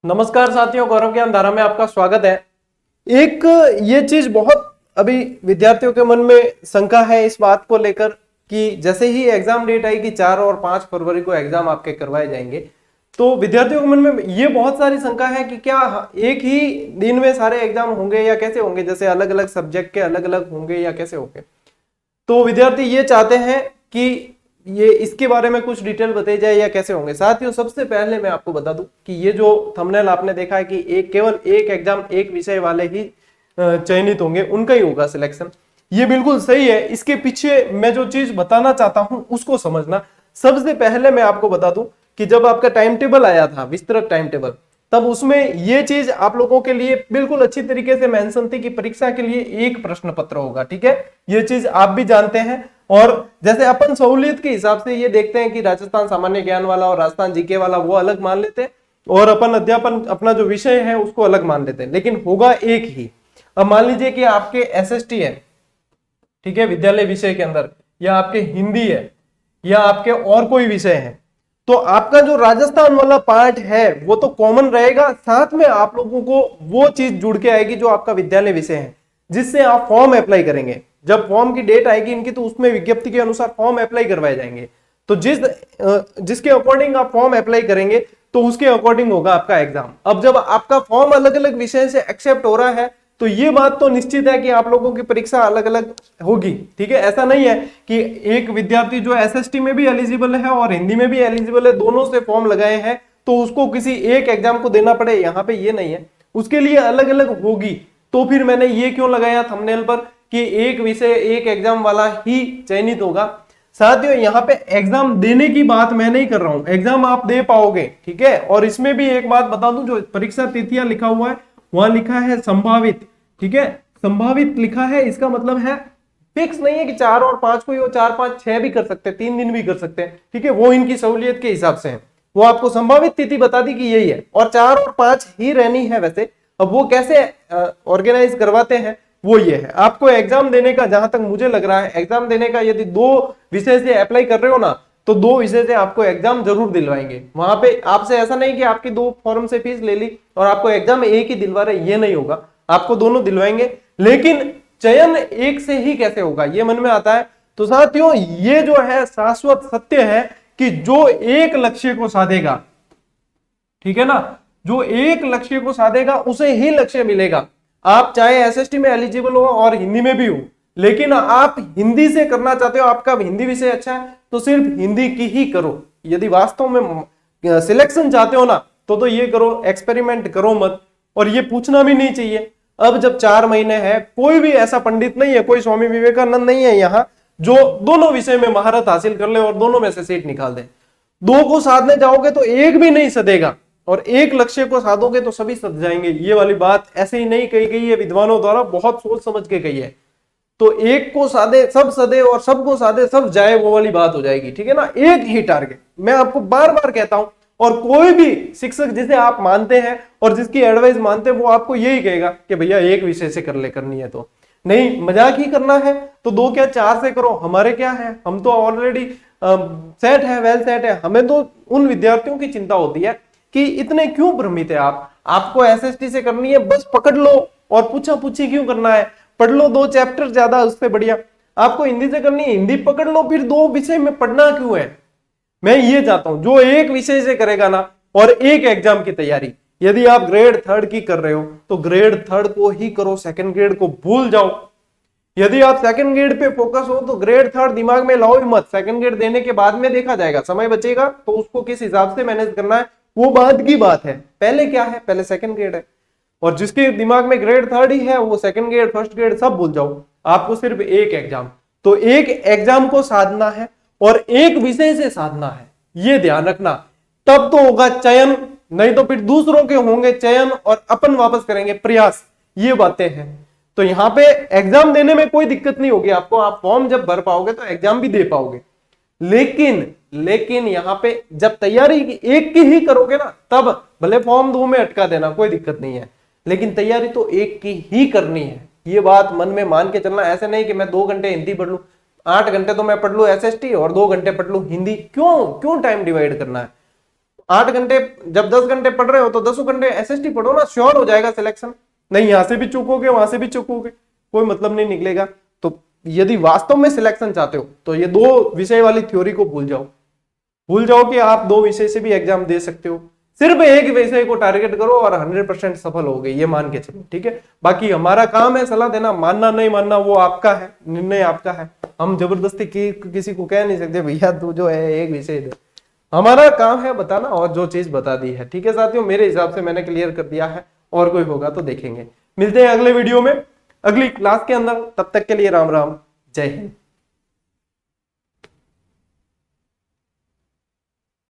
नमस्कार साथियों, गौरव ज्ञान धारा में आपका स्वागत है। एक ये चीज बहुत अभी विद्यार्थियों के मन में शंका है इस बात को लेकर कि जैसे ही एग्जाम डेट आएगी 4 और 5 फरवरी को एग्जाम आपके करवाए जाएंगे, तो विद्यार्थियों के मन में ये बहुत सारी शंका है कि क्या एक ही दिन में सारे एग्जाम होंगे या कैसे होंगे, जैसे अलग अलग सब्जेक्ट के अलग अलग होंगे या कैसे होंगे। तो विद्यार्थी ये चाहते हैं कि ये इसके बारे में कुछ डिटेल बताई जाए या कैसे होंगे। साथियों, सबसे पहले मैं आपको बता दूं कि ये जो थंबनेल आपने देखा है कि केवल एक एग्जाम एक विषय वाले ही चयनित होंगे, उनका ही होगा सिलेक्शन, ये बिल्कुल सही है। इसके पीछे मैं जो चीज बताना चाहता हूं उसको समझना। सबसे पहले मैं आपको बता दूं कि जब आपका टाइम टेबल आया था, विस्तृत टाइम टेबल, तब उसमें ये चीज आप लोगों के लिए बिल्कुल अच्छी तरीके से मेंशन थी कि परीक्षा के लिए एक प्रश्न पत्र होगा। ठीक है, ये चीज आप भी जानते हैं। और जैसे अपन सहूलियत के हिसाब से ये देखते हैं कि राजस्थान सामान्य ज्ञान वाला और राजस्थान जीके वाला वो अलग मान लेते हैं और अपन अध्यापन अपना जो विषय है उसको अलग मान लेते हैं, लेकिन होगा एक ही। अब मान लीजिए कि आपके एसएसटी है, ठीक है, विद्यालय विषय के अंदर, या आपके हिंदी है, या आपके और कोई विषय है, तो आपका जो राजस्थान वाला पार्ट है वो तो कॉमन रहेगा, साथ में आप लोगों को वो चीज जुड़ के आएगी जो आपका विद्यालय विषय है, जिससे आप फॉर्म अप्लाई करेंगे। जब फॉर्म की डेट आएगी इनकी, तो उसमें विज्ञप्ति के अनुसार फॉर्म अप्लाई करवाए जाएंगे। तो जिसके अकॉर्डिंग आप फॉर्म अप्लाई करेंगे तो उसके अकॉर्डिंग होगा आपका एग्जाम। अब जब आपका फॉर्म अलग अलग विषय से एक्सेप्ट हो रहा है तो ये बात तो निश्चित है कि आप लोगों की परीक्षा अलग अलग होगी। ठीक है, ऐसा नहीं है कि एक विद्यार्थी जो एसएसटी में भी एलिजिबल है और हिंदी में भी एलिजिबल है, दोनों से फॉर्म लगाए हैं, तो उसको किसी एक एग्जाम को देना पड़े, यहाँ पे ये नहीं है, उसके लिए अलग अलग होगी। तो फिर मैंने ये क्यों लगाया थंबनेल पर कि एक विषय एक एग्जाम वाला ही चयनित होगा। साथियों, यहाँ पे एग्जाम देने की बात मैं नहीं कर रहा हूं, एग्जाम आप दे पाओगे। ठीक है, और इसमें भी एक बात बता दूं, जो परीक्षा तिथियां लिखा हुआ है वहां लिखा है संभावित। ठीक है, संभावित लिखा है, इसका मतलब है फिक्स नहीं है कि 4 और 5 को ही हो, 4, 5, 6 भी कर सकते हैं, 3 दिन भी कर सकते हैं। ठीक है, वो इनकी सहूलियत के हिसाब से है। वो आपको संभावित तिथि बता दी कि यही है और 4 और 5 ही रहनी है वैसे। अब वो कैसे ऑर्गेनाइज करवाते हैं वो ये है। आपको एग्जाम देने का, जहां तक मुझे लग रहा है, एग्जाम देने का यदि 2 विषय से अप्लाई कर रहे हो ना, तो 2 विषय से आपको एग्जाम जरूर दिलवाएंगे। वहां पे आपसे ऐसा नहीं कि आपकी 2 फॉर्म से फीस ले ली और आपको एग्जाम एक ही दिलवा रहे, ये नहीं होगा, आपको दोनों दिलवाएंगे। लेकिन चयन एक से ही कैसे होगा, ये मन में आता है। तो साथियों, ये जो है शाश्वत सत्य है कि जो एक लक्ष्य को साधेगा, ठीक है ना, जो एक लक्ष्य को साधेगा उसे ही लक्ष्य मिलेगा। आप चाहे एसएसटी में एलिजिबल हो और हिंदी में भी हो, लेकिन आप हिंदी से करना चाहते हो, आपका हिंदी विषय अच्छा है, तो सिर्फ हिंदी की ही करो। यदि वास्तव में सिलेक्शन चाहते हो ना, तो ये करो, एक्सपेरिमेंट करो मत। और ये पूछना भी नहीं चाहिए। अब जब 4 महीने है, कोई भी ऐसा पंडित नहीं है, कोई स्वामी विवेकानंद नहीं है यहाँ जो दोनों विषय में महारत हासिल कर ले और दोनों में से सीट निकाल दे। 2 को साधने जाओगे तो एक भी नहीं सदेगा, और एक लक्ष्य को साधोगे तो सभी सध जाएंगे। ये वाली बात ऐसे ही नहीं कही गई है, विद्वानों द्वारा बहुत सोच समझ के कही है। तो एक को साधे सब सदे और सबको साधे सब जाए, वो वाली बात हो जाएगी। ठीक है ना, एक ही टारगेट। मैं आपको बार बार कहता हूं, और कोई भी शिक्षक जिसे आप मानते हैं और जिसकी एडवाइस मानते हैं, वो आपको यही कहेगा कि भैया एक विषय से कर ले, करनी है तो नहीं, मजाक ही करना है तो 2 क्या 4 से करो। हमारे क्या है, हम तो ऑलरेडी सेट है, वेल सेट है। हमें तो उन विद्यार्थियों की चिंता होती है कि इतने क्यों भ्रमित है आप, आपको एसएसटी से करनी है, बस पकड़ लो, और पूछा पूछी क्यों करना है, पढ़ लो 2 चैप्टर ज्यादा, उससे बढ़िया। आपको हिंदी से करनी है, हिंदी पकड़ लो, फिर 2 विषय में पढ़ना क्यों है। मैं ये चाहता हूं जो एक विषय से करेगा ना, और एक एग्जाम की तैयारी, यदि आप ग्रेड 3 की कर रहे हो तो ग्रेड 3 को ही करो, सेकंड ग्रेड को भूल जाओ। यदि आप सेकंड ग्रेड पे फोकस हो तो ग्रेड 3 दिमाग में लाओ ही मत। सेकंड ग्रेड देने के बाद में देखा जाएगा, समय बचेगा तो उसको किस हिसाब से मैनेज करना है वो बाद की बात है। पहले क्या है, पहले सेकंड ग्रेड है, और जिसके दिमाग में ग्रेड 3 ही है वो सेकंड ग्रेड फर्स्ट ग्रेड सब भूल जाओ। आपको सिर्फ एक एग्जाम, तो एक एग्जाम को साधना है और एक विषय से साधना है, ये ध्यान रखना। तब तो होगा चयन, नहीं तो फिर दूसरों के होंगे चयन और अपन वापस करेंगे प्रयास। ये बातें हैं। तो यहाँ पे एग्जाम देने में कोई दिक्कत नहीं होगी आपको, आप फॉर्म जब भर पाओगे तो एग्जाम भी दे पाओगे। लेकिन यहाँ पे जब तैयारी एक की ही करोगे ना, तब भले फॉर्म 2 में अटका देना, कोई दिक्कत नहीं है, लेकिन तैयारी तो एक की ही करनी है। ये बात मन में मान के चलना। ऐसे नहीं कि मैं 2 घंटे हिंदी पढ़ लूं, 8 घंटे तो मैं पढ़ लूं एसएसटी और 2 घंटे पढ़ लूं हिंदी। क्यों टाइम डिवाइड करना है। 8 घंटे, जब 10 घंटे पढ़ रहे हो तो 10 घंटे एसएसटी पढ़ो ना, श्योर हो जाएगा सिलेक्शन। नहीं यहां से भी चूकोगे वहां से भी चूकोगे, कोई मतलब नहीं निकलेगा। तो यदि वास्तव में सिलेक्शन चाहते हो तो ये 2 विषय वाली थ्योरी को भूल जाओ, भूल जाओ कि आप 2 विषय से भी एग्जाम दे सकते हो। सिर्फ एक विषय को टारगेट करो और 100% सफल हो गए, ये मान के चलो, ठीक है। बाकी हमारा काम है सलाह देना, मानना नहीं मानना वो आपका है, निर्णय आपका है। हम जबरदस्ती किसी को कह नहीं सकते भैया तू जो है एक विषय दे। हमारा काम है बताना और जो चीज बता दी है, ठीक है साथियों। मेरे हिसाब से मैंने क्लियर कर दिया है, और कोई होगा तो देखेंगे। मिलते हैं अगले वीडियो में, अगली क्लास के अंदर। तब तक के लिए राम राम, जय हिंद।